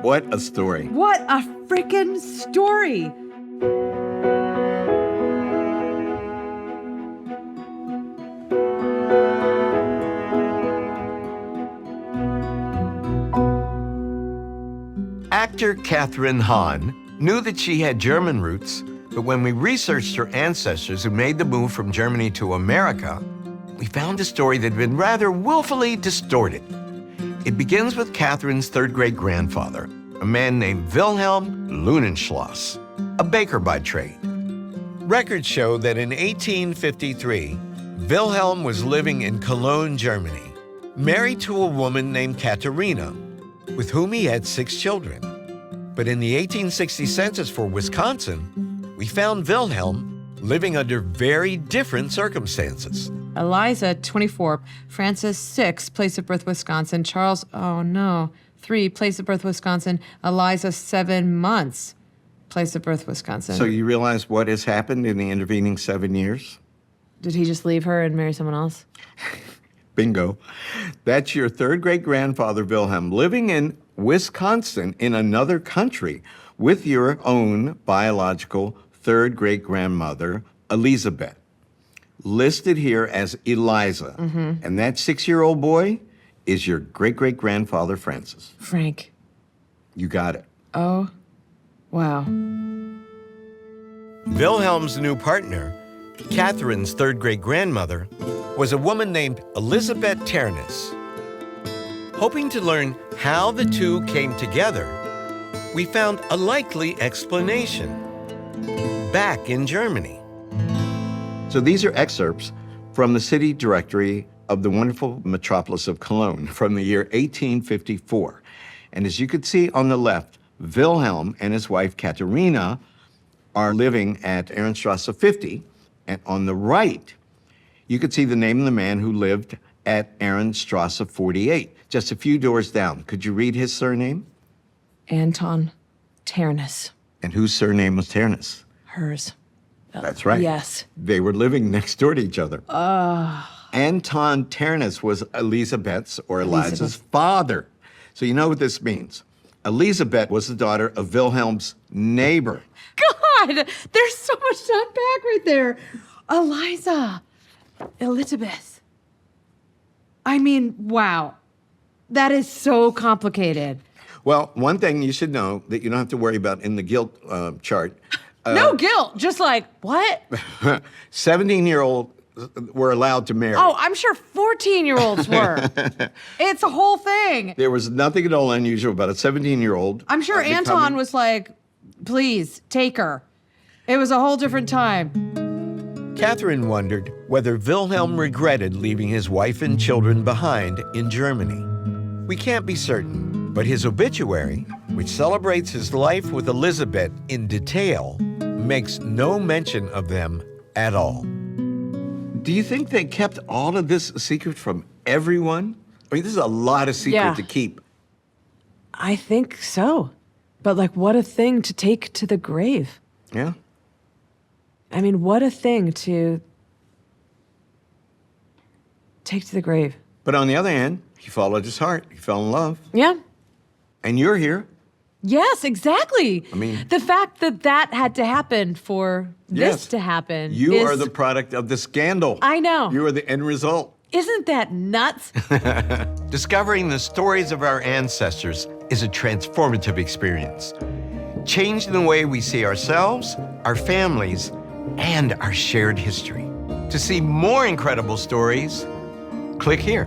What a story. What a freaking story. Actor Kathryn Hahn knew that she had German roots, but when we researched her ancestors who made the move from Germany to America, we found a story that had been rather willfully distorted. It begins with Kathryn's third great-grandfather, a man named Wilhelm Lunenschloss, a baker by trade. Records show that in 1853, Wilhelm was living in Cologne, Germany, married to a woman named Katharina, with whom he had 6 children. But in the 1860 census for Wisconsin, we found Wilhelm living under very different circumstances. Eliza, 24. Francis, 6. Place of birth, Wisconsin. Charles, 3. Place of birth, Wisconsin. Eliza, 7 months. Place of birth, Wisconsin. So you realize what has happened in the intervening 7 years? Did he just leave her and marry someone else? Bingo. That's your third great-grandfather, Wilhelm, living in Wisconsin in another country with your own biological third great-grandmother, Elizabeth, listed here as Eliza. And that 6-year-old boy is your great-great-grandfather, Francis. Frank. You got it. Oh, wow. Wilhelm's new partner, Kathryn's third great-grandmother, was a woman named Elizabeth Ternes. Hoping to learn how the two came together, we found a likely explanation back in Germany. So these are excerpts from the city directory of the wonderful metropolis of Cologne from the year 1854. And as you could see on the left, Wilhelm and his wife Katharina are living at Ehrenstrasse 50. And on the right, you could see the name of the man who lived at Ehrenstrasse 48, just a few doors down. Could you read his surname? Anton Ternes. And whose surname was Ternes? Hers. That's right. Yes. They were living next door to each other. Anton Ternes was Elizabeth's or Eliza's father. So you know what this means. Elizabeth was the daughter of Wilhelm's neighbor. God, there's so much to unpack right there. Eliza, Elizabeth. I mean, wow. That is so complicated. Well, one thing you should know that you don't have to worry about in the guilt chart. No guilt, just like, what? 17-year-olds were allowed to marry. Oh, I'm sure 14-year-olds were. It's a whole thing. There was nothing at all unusual about a 17-year-old. I'm sure Anton was like, please, take her. It was a whole different time. Kathryn wondered whether Wilhelm regretted leaving his wife and children behind in Germany. We can't be certain, but his obituary, which celebrates his life with Elizabeth in detail, makes no mention of them at all. Do you think they kept all of this a secret from everyone? I mean, this is a lot of secret to keep. I think so. But like, what a thing to take to the grave. Yeah. I mean, what a thing to take to the grave. But on the other hand, he followed his heart. He fell in love. Yeah. And you're here. Yes, exactly. I mean, the fact that that had to happen for this to happen. You are the product of the scandal. I know. You are the end result. Isn't that nuts? Discovering the stories of our ancestors is a transformative experience, changing the way we see ourselves, our families, and our shared history. To see more incredible stories, click here.